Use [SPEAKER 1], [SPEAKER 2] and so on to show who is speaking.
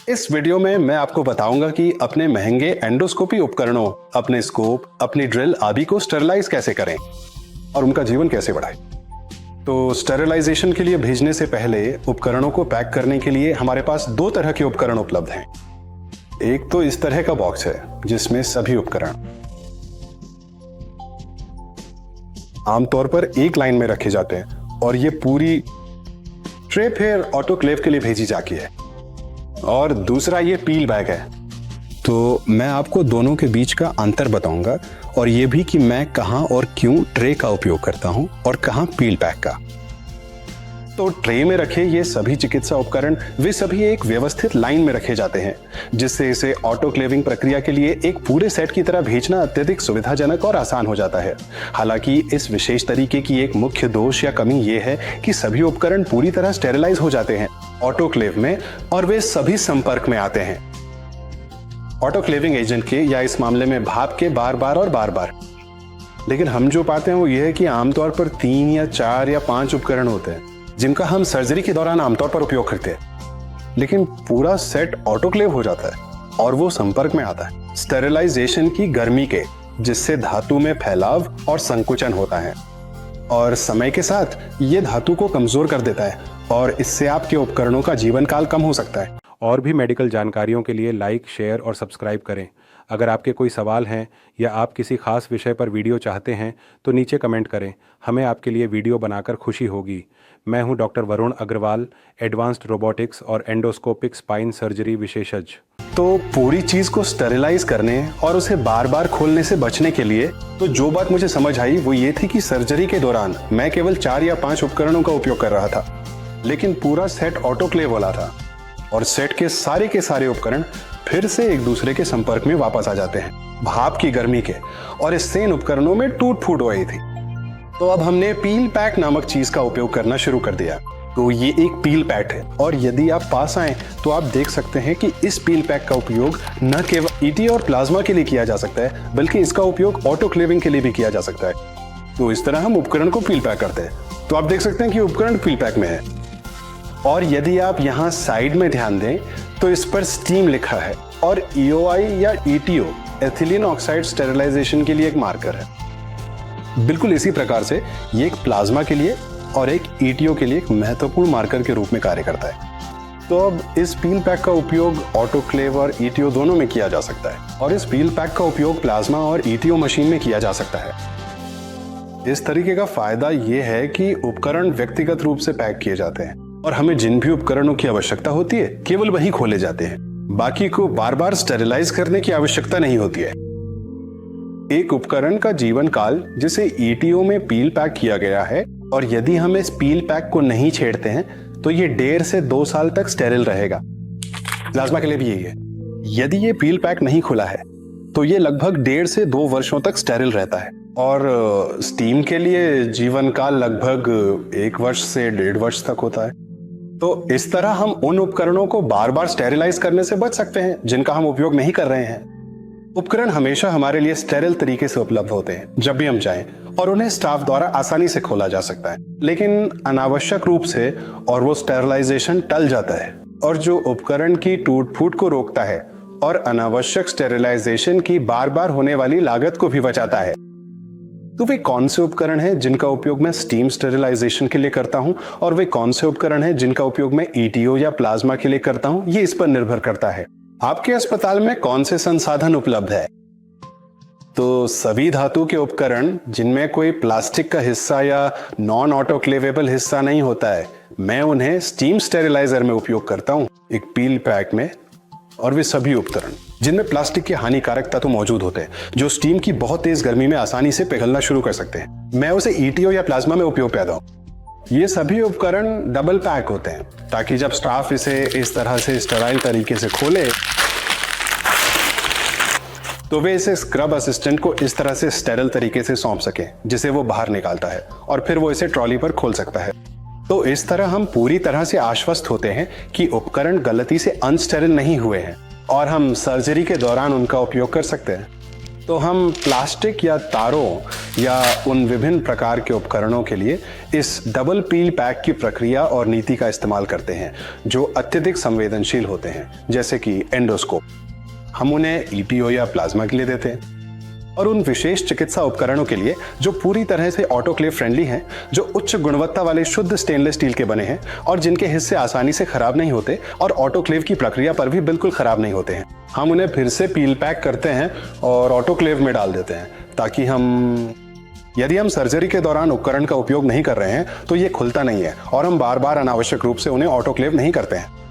[SPEAKER 1] इस वीडियो में मैं आपको बताऊंगा कि अपने महंगे एंडोस्कोपी उपकरणों, अपने स्कोप, अपनी ड्रिल आदि को स्टेरिलाइज कैसे करें और उनका जीवन कैसे बढ़ाएं। तो स्टेरिलाइजेशन के लिए भेजने से पहले उपकरणों को पैक करने के लिए हमारे पास दो तरह के उपकरण उपलब्ध हैं। एक तो इस तरह का बॉक्स है जिसमें सभी उपकरण आमतौर पर एक लाइन में रखे जाते हैं और ये पूरी ट्रे फिर ऑटोक्लेव के लिए भेजी जाती है। और दूसरा ये पील बैग है। तो मैं आपको दोनों के बीच का अंतर बताऊंगा और ये भी कि मैं कहां और क्यों ट्रे का उपयोग करता हूं और कहां पील बैग का। तो ट्रे में रखे ये सभी चिकित्सा उपकरण वे सभी एक व्यवस्थित लाइन में रखे जाते हैं, जिससे इसे ऑटोक्लेविंग प्रक्रिया के लिए एक पूरे सेट की तरह भेजना अत्यधिक सुविधाजनक और आसान हो जाता है। हालांकि इस विशेष तरीके की एक मुख्य दोष या कमी ये है कि सभी उपकरण पूरी तरह स्टेरिलाइज हो जाते हैं ऑटोक्लेव में और वे सभी संपर्क में आते हैं ऑटोक्लेविंग एजेंट के, या इस मामले में भाप के, बार बार। लेकिन हम जो पाते हैं वो ये है कि आमतौर पर 3 या 4 या 5 उपकरण होते हैं जिनका हम सर्जरी के दौरान आमतौर पर उपयोग करते हैं, लेकिन पूरा सेट ऑटोक्लेव हो जाता है और वो संपर्क में आता है स्टेरिलाइजेशन की गर्मी के, जिससे धातु में फैलाव और संकुचन होता है और समय के साथ ये धातु को कमजोर कर देता है और इससे आपके उपकरणों का जीवन काल कम हो सकता है।
[SPEAKER 2] और भी मेडिकल जानकारियों के लिए लाइक, शेयर और सब्सक्राइब करें। अगर आपके कोई सवाल हैं या आप किसी खास विषय पर वीडियो चाहते हैं तो नीचे कमेंट करें, हमें आपके लिए वीडियो बनाकर खुशी होगी। मैं हूं doctor Varun Agarwal, advanced robotics और एंडोस्कोपिक स्पाइन सर्जरी विशेषज्ञ।
[SPEAKER 1] तो पूरी चीज को स्टेरिलाइज करने और उसे बार बार खोलने से बचने के लिए तो जो बात मुझे समझ आई वो ये थी कि सर्जरी के दौरान मैं केवल 4 या 5 उपकरणों का उपयोग कर रहा था, लेकिन पूरा सेट ऑटोक्लेव वाला था और सेट के सारे उपकरण फिर से एक दूसरे के संपर्क में वापस आ जाते हैं भाप की गर्मी के, और इससे इन उपकरणों में टूट फूट हो गई थी। तो अब हमने पील पैक नामक चीज का उपयोग करना शुरू कर दिया। तो ये एक पील पैक है और यदि आप पास आए तो आप देख सकते हैं कि इस पील पैक का उपयोग न केवल ईटी और प्लाज्मा के लिए किया जा सकता है, बल्कि इसका उपयोग ऑटोक्लेविंग के लिए भी किया जा सकता है। तो इस तरह हम उपकरण को पील पैक करते हैं। तो आप देख सकते हैं कि उपकरण पील पैक में है और यदि आप यहाँ साइड में ध्यान दें तो इस पर स्टीम लिखा है और EOI या ETO एथिलीन ऑक्साइड स्टेरिलाइजेशन के लिए एक मार्कर है। बिल्कुल इसी प्रकार से ये एक प्लाज्मा के लिए और एक ETO के लिए एक महत्वपूर्ण मार्कर के रूप में कार्य करता है। तो अब इस पील पैक का उपयोग ऑटोक्लेव और ETO दोनों में किया जा सकता है और इस पील पैक का उपयोग प्लाज्मा और ETO मशीन में किया जा सकता है। इस तरीके का फायदा ये है कि उपकरण व्यक्तिगत रूप से पैक किए जाते हैं और हमें जिन भी उपकरणों की आवश्यकता होती है केवल वही खोले जाते हैं, बाकी को बार बार स्टेरिलाइज करने की आवश्यकता नहीं होती है। एक उपकरण का जीवन काल जिसे ETO में पील पैक किया गया है, और यदि हम इस पील पैक को नहीं छेड़ते हैं तो ये 1.5 से 2 साल तक स्टेरिल रहेगा। प्लाज्मा के लिए भी यही है। यदि ये पील पैक नहीं खुला है तो ये लगभग 1.5 से 2 वर्षों तक स्टेरिल रहता है और स्टीम के लिए जीवन काल लगभग 1 वर्ष से 1.5 वर्ष तक होता है। तो इस तरह हम उन उपकरणों को बार बार स्टेरिलाइज करने से बच सकते हैं जिनका हम उपयोग नहीं कर रहे हैं। उपकरण हमेशा हमारे लिए स्टेरिल तरीके से उपलब्ध होते हैं जब भी हम चाहें, और उन्हें स्टाफ द्वारा आसानी से खोला जा सकता है, लेकिन अनावश्यक रूप से और वो स्टेरिलाइजेशन टल जाता है और जो उपकरण की टूट फूट को रोकता है और अनावश्यक स्टेरिलाइजेशन की बार बार होने वाली लागत को भी बचाता है। तो वे कौन से उपकरण हैं जिनका उपयोग मैं स्टीम स्टेरिलाइजेशन के लिए करता हूं और वे कौन से उपकरण हैं जिनका उपयोग मैं ETO या प्लाज्मा के लिए करता हूं, ये इस पर निर्भर करता है आपके अस्पताल में कौन से संसाधन उपलब्ध है। तो सभी धातु के उपकरण जिनमें कोई प्लास्टिक का हिस्सा या नॉन ऑटोक्लेवेबल हिस्सा नहीं होता है, मैं उन्हें स्टीम स्टेरिलाइजर में उपयोग करता हूं, एक पील पैक में। और वे सभी उपकरण जिनमें प्लास्टिक के हानिकारक तत्व मौजूद होते हैं जो स्टीम की बहुत तेज गर्मी में आसानी से पिघलना शुरू कर सकते हैं, मैं उसे ETO या प्लाज्मा में उपयोग करता हूं। ये सभी उपकरण डबल पैक होते हैं ताकि जब स्टाफ इसे इस तरह से स्टेराइल तरीके से खोले तो वे इसे स्क्रब असिस्टेंट को इस तरह से स्टेरिल तरीके से सौंप सके जिसे वो बाहर निकालता है और फिर वो इसे ट्रॉली पर खोल सकता है। तो इस तरह हम पूरी तरह से आश्वस्त होते हैं कि उपकरण गलती से अनस्टेरिल नहीं हुए हैं और हम सर्जरी के दौरान उनका उपयोग कर सकते हैं। तो हम प्लास्टिक या तारों या उन विभिन्न प्रकार के उपकरणों के लिए इस डबल पील पैक की प्रक्रिया और नीति का इस्तेमाल करते हैं जो अत्यधिक संवेदनशील होते हैं, जैसे कि एंडोस्कोप। हम उन्हें ईपीओ या प्लाज्मा के लिए देते हैं, और उन विशेष चिकित्सा उपकरणों के लिए जो पूरी तरह से ऑटोक्लेव फ्रेंडली हैं, जो उच्च गुणवत्ता वाले शुद्ध स्टेनलेस स्टील के बने हैं और जिनके हिस्से आसानी से खराब नहीं होते और ऑटोक्लेव की प्रक्रिया पर भी बिल्कुल खराब नहीं होते हैं। हम उन्हें फिर से पील पैक करते हैं और ऑटोक्लेव में डाल देते हैं, ताकि यदि हम सर्जरी के दौरान उपकरण का उपयोग नहीं कर रहे हैं तो ये खुलता नहीं है और हम बार बार अनावश्यक रूप से उन्हें ऑटोक्लेव नहीं करते हैं।